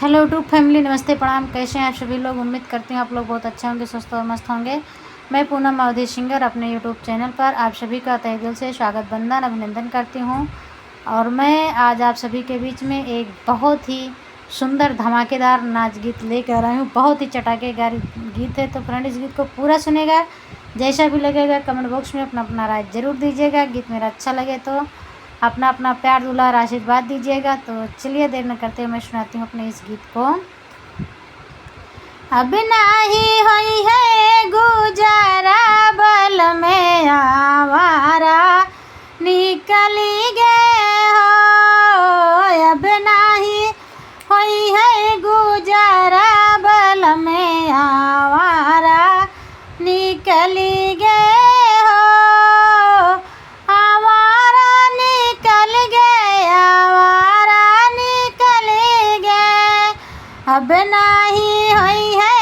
Hello YouTube family, नमस्ते प्रणाम। कैसे हैं आप सभी लोग? उम्मीद करती हूँ आप लोग बहुत अच्छे होंगे, स्वस्थ और मस्त होंगे। मैं पूनम अवधि सिंगर अपने यूट्यूब चैनल पर आप सभी का तहे दिल से स्वागत, वंदन, अभिनंदन करती हूँ। और मैं आज आप सभी के बीच में एक बहुत ही सुंदर धमाकेदार नाच गीत लेकर आई हूँ। बहुत ही चटाकेदार गीत है, तो फ्रेंड इस गीत को पूरा सुनेगा। जैसा भी लगेगा कमेंट बॉक्स में अपना अपना राय ज़रूर दीजिएगा। गीत मेरा अच्छा लगे तो अपना अपना प्यार दुलार आशीर्वाद दीजिएगा। तो चलिए देर न करते हुए मैं सुनाती हूँ अपने इस गीत को। अब नाही होई है गुजारा, बल में आवारा निकली गए हो। अब नाही होई है गुजारा, बल में आवारा निकली गए हो। आवारा निकल गए, आवारा निकल गए। अब नाही होई है